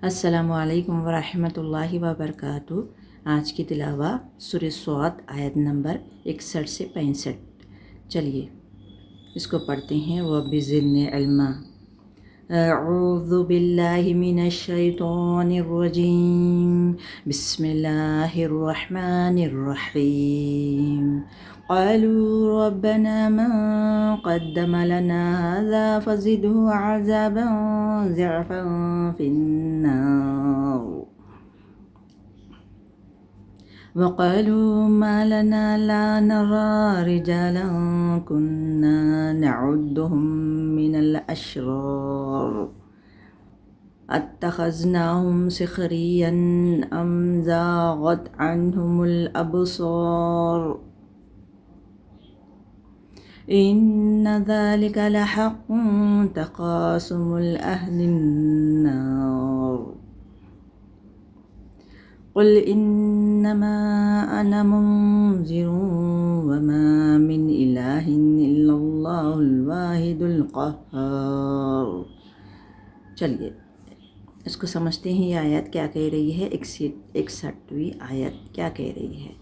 السلام علیکم ورحمۃ اللہ وبرکاتہ۔ آج کی تلاوہ سورہ صاد آیت نمبر 61 سے 65۔ چلیے اس کو پڑھتے ہیں۔ رب زدنی علما۔ اعوذ باللہ من الشیطان الرجیم، بسم اللہ الرحمن الرحیم۔ قالوا ربنا من قدم لنا هذا فزده عذابا ضعفا في النار وقالوا ما لنا لا نرى رجالا كنا نعدهم من الأشرار اتخذناهم سخريا أم زاغت عنهم الأبصار إن ذلك لحق تقاسم الأهل النار قل إنما أنا منذر وما من إله إلا الله الواحد القهار۔ چلیے اس کو سمجھتے ہیں۔ یہ آیت کیا کہہ رہی ہے؟ 61ویں آیت کیا کہہ رہی ہے؟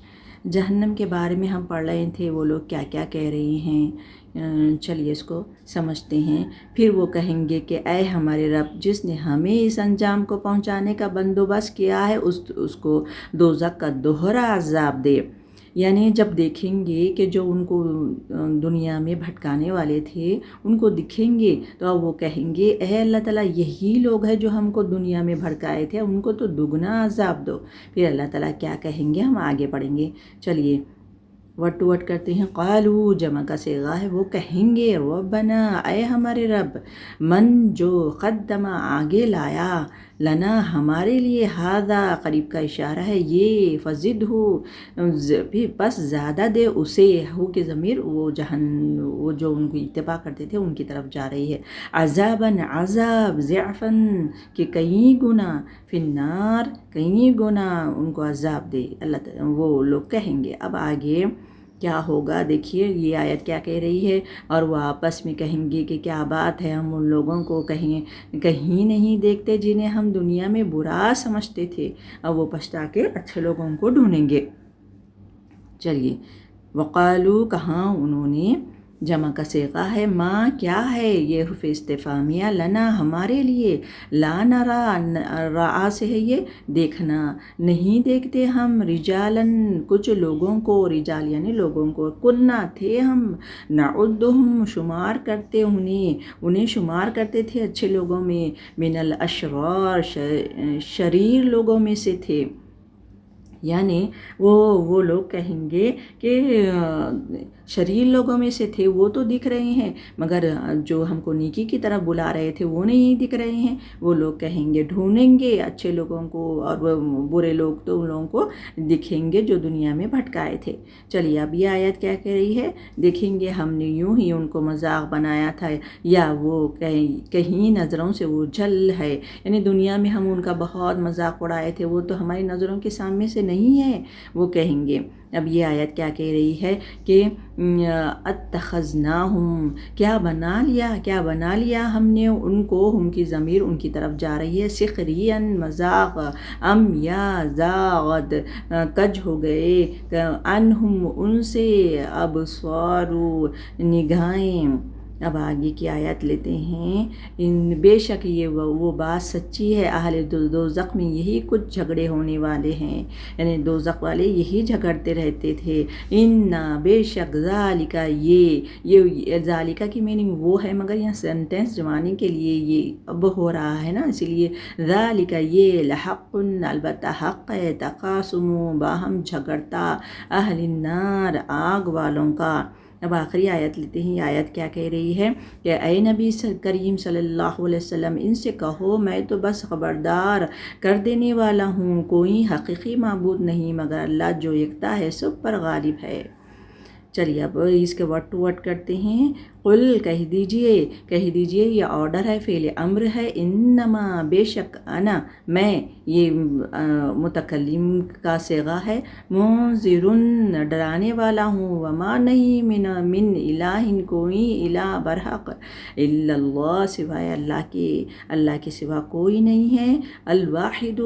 جہنم کے بارے میں ہم پڑھ رہے تھے، وہ لوگ کیا کیا کہہ رہے ہیں۔ چلیے اس کو سمجھتے ہیں۔ پھر وہ کہیں گے کہ اے ہمارے رب، جس نے ہمیں اس انجام کو پہنچانے کا بندوبست کیا ہے اس کو دوزخ کا دوہرا عذاب دے۔ یعنی جب دیکھیں گے کہ جو ان کو دنیا میں بھٹکانے والے تھے ان کو دکھیں گے تو اب وہ کہیں گے اے اللہ تعالیٰ، یہی لوگ ہیں جو ہم کو دنیا میں بھٹکائے تھے، ان کو تو دگنا عذاب دو۔ پھر اللہ تعالیٰ کیا کہیں گے، ہم آگے پڑھیں گے۔ چلیے وٹ ٹو وٹ کرتے ہیں۔ قالو جمع کا صیغہ ہے، وہ کہیں گے ربنا، اے ہمارے رب، من جو قدم آگے لایا، لنا ہمارے لیے، ہاذا قریب کا اشارہ ہے، یہ فزد ہو پھر پس زیادہ دے اسے، ہو کے ضمیر وہ جو ان کو اتباع کرتے تھے ان کی طرف جا رہی ہے۔ عذاباً عذاب، ضعفاً کہ کئی گنا، فی النار کئی گنا ان کو عذاب دے اللہ تعالیٰ، وہ لوگ کہیں گے۔ اب آگے کیا ہوگا دیکھیے، یہ آیت کیا کہہ رہی ہے۔ اور وہ آپس میں کہیں گے کہ کیا بات ہے، ہم ان لوگوں کو کہیں نہیں دیکھتے جنہیں ہم دنیا میں برا سمجھتے تھے۔ اب وہ پچھتا کے اچھے لوگوں کو ڈھونڈیں گے۔ چلیے وقالو کہاں انہوں نے، جمع کا صیغہ ہے، ماں کیا ہے، یہ حرف استفہامیہ، لنا ہمارے لیے، لا نرا را سے ہے یہ دیکھنا، نہیں دیکھتے ہم، رجالن کچھ لوگوں کو، رجال یعنی لوگوں کو، کننا تھے ہم، نعدہم شمار کرتے انہیں شمار کرتے تھے اچھے لوگوں میں، من الاشرار شریر لوگوں میں سے تھے۔ یعنی وہ لوگ کہیں گے کہ شریر لوگوں میں سے تھے، وہ تو دکھ رہے ہیں، مگر جو ہم کو نیکی کی طرف بلا رہے تھے وہ نہیں دکھ رہے ہیں۔ وہ لوگ کہیں گے، ڈھونڈیں گے اچھے لوگوں کو، اور وہ برے لوگ تو ان لوگوں کو دکھیں گے جو دنیا میں بھٹکائے تھے۔ چلیے اب یہ آیت کیا کہہ رہی ہے، دیکھیں گے ہم نے یوں ہی ان کو مذاق بنایا تھا، یا وہ کہیں نظروں سے وہ جھل ہے، یعنی دنیا میں ہم ان کا بہت مذاق اڑائے تھے، وہ تو ہماری نظروں کے سامنے سے نہیں ہے، وہ کہیں گے۔ اب یہ آیت کیا کہہ رہی ہے کہ اتخذناہم کیا بنا لیا ہم نے ان کو، ہم کی ضمیر ان کی طرف جا رہی ہے، سخرین مذاق، ام یا زاغت کج ہو گئے، انہم ان سے، ابصارو نگاہیں۔ اب آگے کی آیت لیتے ہیں۔ بے شک یہ وہ بات سچی ہے، اہل دوزخ میں یہی کچھ جھگڑے ہونے والے ہیں، یعنی دوزخ والے یہی جھگڑتے رہتے تھے۔ بے شک ذالکا یہ ذالکا کی میننگ وہ ہے، مگر یہاں سینٹینس جمانے کے لیے یہ اب ہو رہا ہے نا، اسی لیے ذالکا یہ لحق البتہ حق ہے، تقاسم باہم جھگڑتا، اہل النار آگ والوں کا۔ اب آخری آیت لیتے ہیں۔ یہ آیت کیا کہہ رہی ہے کہ اے نبی کریم صلی اللہ علیہ وسلم، ان سے کہو میں تو بس خبردار کر دینے والا ہوں، کوئی حقیقی معبود نہیں مگر اللہ جو یکتا ہے، سب پر غالب ہے۔ چلیے اب اس کے وٹ ٹو وٹ کرتے ہیں۔ قل کہہ دیجئے یہ آرڈر ہے، فعل امر ہے، انما بے شک انا میں، یہ متکلم کا صیغہ ہے، منذرن ڈرانے والا ہوں، وما نہیں من الہ کوئی الہ برحق الا اللہ سوائے اللہ کے سوا کوئی نہیں ہے، الواحد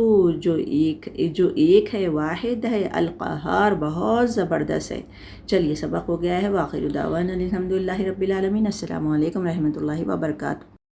جو ایک ہے، واحد ہے، القہار بہت زبردست ہے۔ چلیے سبق ہو گیا ہے، وآخر دعوانا الحمدللہ رب العالمین۔ السلام علیکم رحمۃ اللہ وبرکاتہ۔